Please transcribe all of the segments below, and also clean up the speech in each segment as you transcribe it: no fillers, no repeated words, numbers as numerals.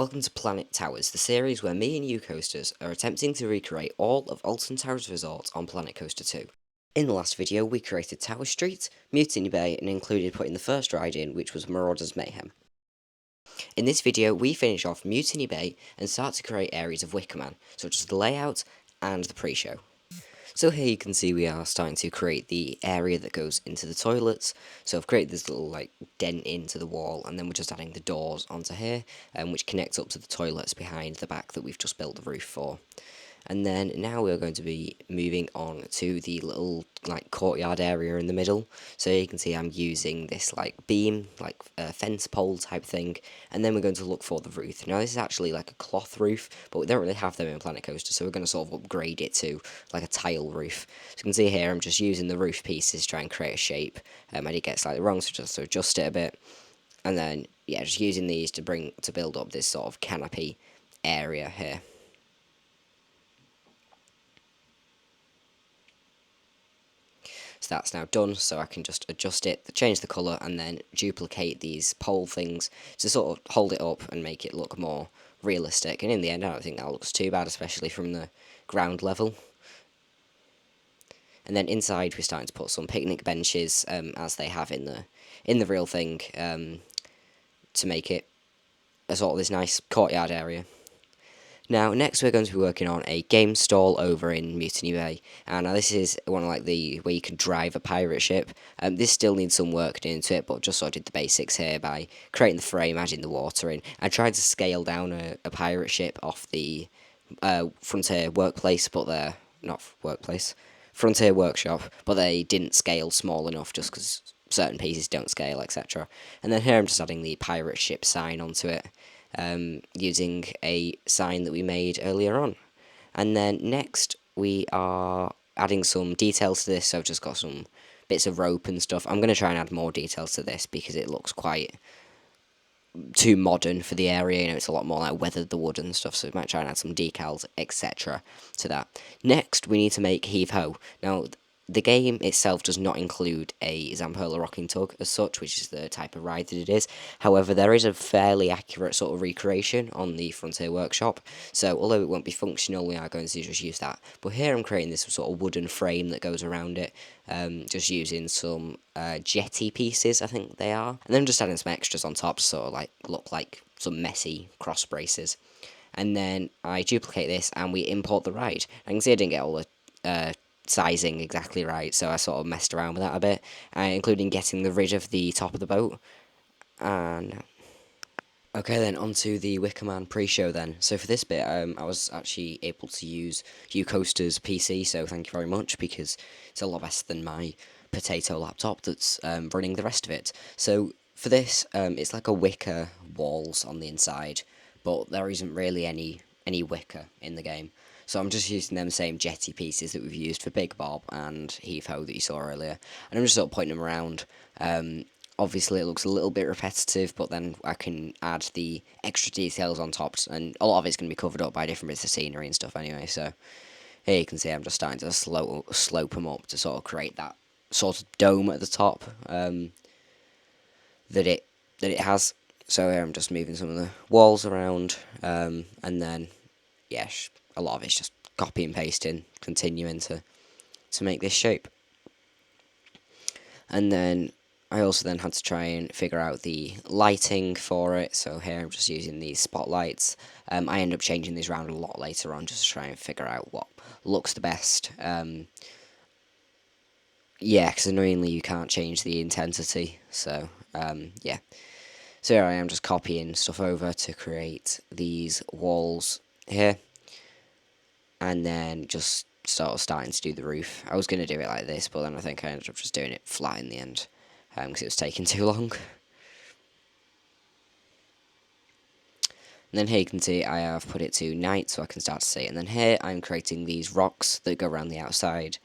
Welcome to Planet Towers, the series where me and you coasters are attempting to recreate all of Alton Towers resorts on Planet Coaster 2. In the last video, we created Tower Street, Mutiny Bay, and included putting the first ride in, which was Marauder's Mayhem. In this video, we finish off Mutiny Bay and start to create areas of Wickerman, such as the layout and the pre-show. So here you can see we are starting to create the area that goes into the toilets. So I've created this little dent into the wall, and then we're just adding the doors onto here, which connects up to the toilets behind the back that we've just built the roof for. And then now we're going to be moving on to the little courtyard area in the middle. So you can see I'm using this beam, fence pole type thing, and then we're going to look for the roof. Now this is actually like a cloth roof, but we don't really have them in Planet Coaster, so we're going to sort of upgrade it to like a tile roof. So you can see here I'm just using the roof pieces to try and create a shape. I did get slightly wrong, so just to adjust it a bit, and then yeah, just using these to build up this sort of canopy area here. So that's now done, so I can just adjust it, change the colour, and then duplicate these pole things to sort of hold it up and make it look more realistic. And in the end, I don't think that looks too bad, especially from the ground level. And then inside, we're starting to put some picnic benches, as they have in the real thing, to make it a sort of this nice courtyard area. Now, next we're going to be working on a game stall over in Mutiny Bay, and now this is one of where you can drive a pirate ship. This still needs some work done into it, but just sort of did the basics here by creating the frame, adding the water in, and tried to scale down a pirate ship off the Frontier Workplace, but they're not workplace, Frontier Workshop, but they didn't scale small enough just because certain pieces don't scale, etc. And then here I'm just adding the pirate ship sign onto it, using a sign that we made earlier on. And then next we are adding some details to this, so I've just got some bits of rope and stuff. I'm going to try and add more details to this because it looks quite too modern for the area, it's a lot more like weathered the wood and stuff, so we might try and add some decals, etc. to that. Next, we need to make heave-ho. Now, the game itself does not include a Zamperla rocking tug as such, which is the type of ride that it is. However, there is a fairly accurate sort of recreation on the Frontier Workshop, so although it won't be functional, we are going to just use that. But here I'm creating this sort of wooden frame that goes around it, just using some jetty pieces, I think they are, and then just adding some extras on top to sort of look like some messy cross braces. And then I duplicate this and we import the ride. I can see I didn't get all the sizing exactly right, so I sort of messed around with that a bit, including getting rid of the top of the boat. And okay, then onto the Wickerman pre-show then. So for this bit, I was actually able to use UCoaster's PC, so thank you very much, because it's a lot better than my potato laptop that's running the rest of it. So for this, it's like a wicker walls on the inside, but there isn't really any wicker in the game. So I'm just using them same jetty pieces that we've used for Big Bob and Heave-Ho that you saw earlier, and I'm just sort of pointing them around. Obviously it looks a little bit repetitive, but then I can add the extra details on top, and a lot of it's going to be covered up by different bits of scenery and stuff anyway, so here you can see I'm just starting to slope them up to sort of create that sort of dome at the top that it has. So here I'm just moving some of the walls around, and then yeah, a lot of it's just copy and pasting, continuing to make this shape. And then I also then had to try and figure out the lighting for it, so here I'm just using these spotlights. I end up changing these around a lot later on just to try and figure out what looks the best. Yeah, because annoyingly you can't change the intensity, so yeah. So here I am just copying stuff over to create these walls here, and then just starting to do the roof. I was going to do it like this, but then I think I ended up just doing it flat in the end, because it was taking too long. And then here you can see I have put it to night so I can start to see it. And then here I'm creating these rocks that go around the outside.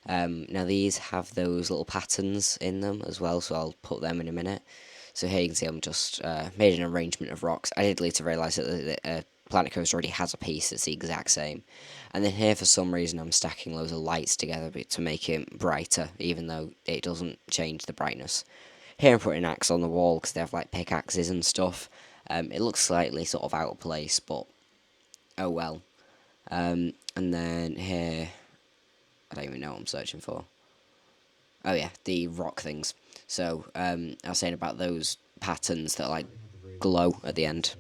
Now these have those little patterns in them as well, so I'll put them in a minute. So here you can see I'm just made an arrangement of rocks. I did later realise that Planet Coaster already has a piece that's the exact same. And then here for some reason I'm stacking loads of lights together to make it brighter, even though it doesn't change the brightness. Here I'm putting an axe on the wall because they have pickaxes and stuff. It looks slightly sort of out of place, but oh well. And then here, I don't even know what I'm searching for. Oh yeah, the rock things. So I was saying about those patterns that like glow at the end.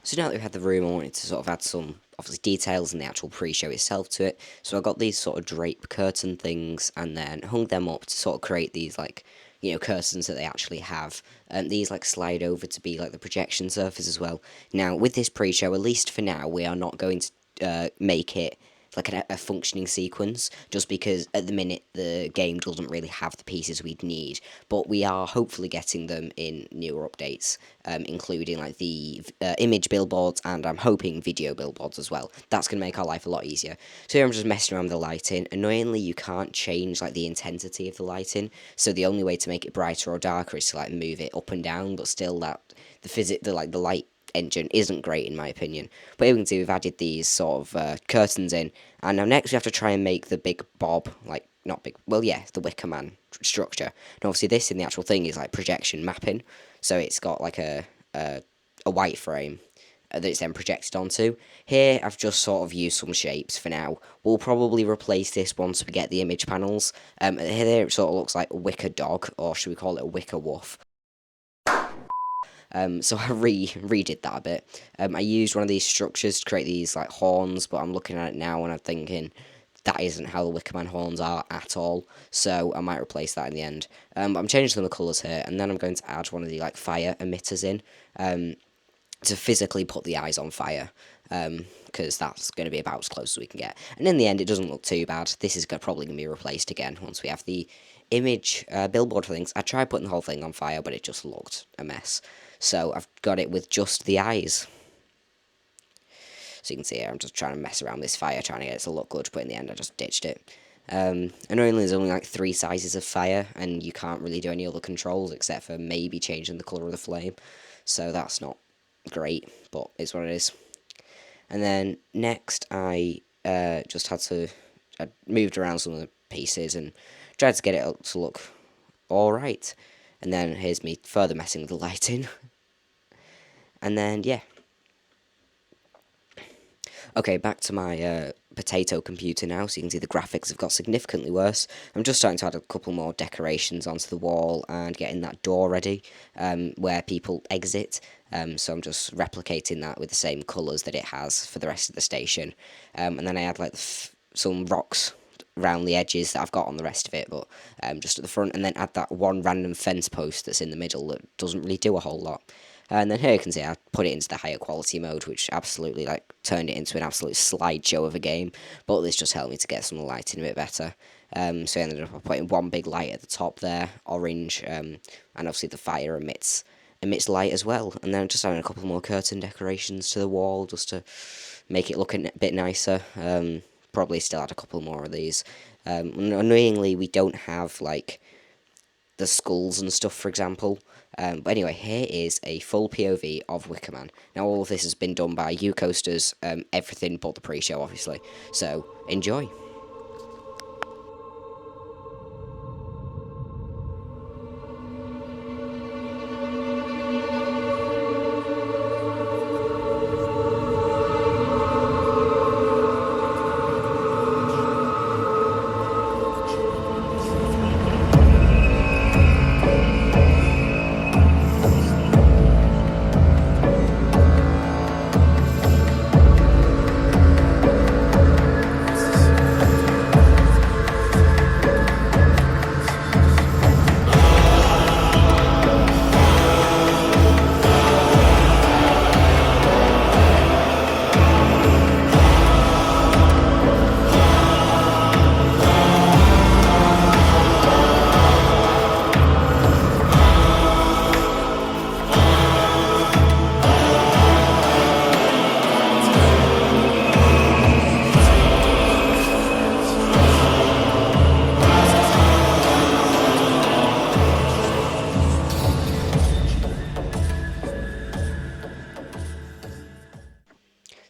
So now that we've had the room, I wanted to sort of add some obviously details in the actual pre-show itself to it. So I got these sort of drape curtain things and then hung them up to sort of create these like, you know, curtains that they actually have. And these like slide over to be like the projection surface as well. Now with this pre-show, at least for now, we are not going to make it like a functioning sequence, just because at the minute the game doesn't really have the pieces we'd need, but we are hopefully getting them in newer updates, including like the image billboards, and I'm hoping video billboards as well. That's going to make our life a lot easier. So here I'm just messing around with the lighting. Annoyingly, you can't change like the intensity of the lighting, so the only way to make it brighter or darker is to like move it up and down, but still that the light engine isn't great in my opinion. But here we can see we've added these sort of curtains in, and now next we have to try and make the big bob, like not big, well yeah, the Wickerman structure. And obviously this in the actual thing is like projection mapping, so it's got like a white frame that it's then projected onto. Here I've just sort of used some shapes for now. We'll probably replace this once we get the image panels. Here it sort of looks like a wicker dog, or should we call it a wicker wolf? So I redid that a bit. I used one of these structures to create these like horns, but I'm looking at it now and I'm thinking that isn't how the Wickerman horns are at all. So I might replace that in the end. But I'm changing some of the colours here, and then I'm going to add one of the like fire emitters in to physically put the eyes on fire. Because that's going to be about as close as we can get. And in the end, it doesn't look too bad. This is probably going to be replaced again once we have the image billboard for things. I tried putting the whole thing on fire, but it just looked a mess. So I've got it with just the eyes. So you can see here, I'm just trying to mess around with this fire, trying to get it to look good, but in the end I just ditched it. Annoyingly, there's only like 3 sizes of fire, and you can't really do any other controls except for maybe changing the colour of the flame. So that's not great, but it's what it is. And then next I just had to, I moved around some of the pieces and tried to get it to look alright. And then here's me further messing with the lighting. And then, yeah. Okay, back to my potato computer now, so you can see the graphics have got significantly worse. I'm just starting to add a couple more decorations onto the wall and getting that door ready where people exit. So I'm just replicating that with the same colours that it has for the rest of the station. And then I add like some rocks around the edges that I've got on the rest of it, but just at the front, and then add that one random fence post that's in the middle that doesn't really do a whole lot. And then here you can see I put it into the higher quality mode, which absolutely like turned it into an absolute slideshow of a game, but this just helped me to get some lighting a bit better. So I ended up putting one big light at the top there, orange, and obviously the fire emits light as well. And then just adding a couple more curtain decorations to the wall just to make it look a bit nicer. Probably still add a couple more of these. Annoyingly, we don't have like the skulls and stuff, for example. But anyway, here is a full POV of Wickerman. Now, all of this has been done by U-Coasters, everything but the pre-show, obviously. So, enjoy.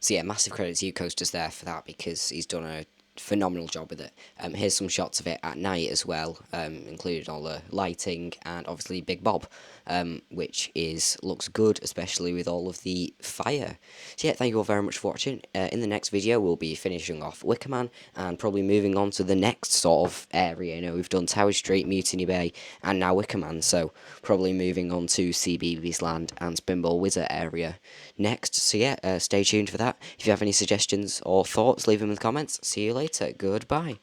So yeah, massive credit to U-Coasters there for that, because he's done a phenomenal job with it. Here's some shots of it at night as well, including all the lighting and obviously Big Bob, which looks good, especially with all of the fire. So yeah, thank you all very much for watching. In the next video, we'll be finishing off Wickerman and probably moving on to the next sort of area. You know, we've done Tower Street, Mutiny Bay, and now Wickerman, so probably moving on to CBeebies Land and Spinball Wizard area next. So yeah, stay tuned for that. If you have any suggestions or thoughts, leave them in the comments. See you later. Goodbye.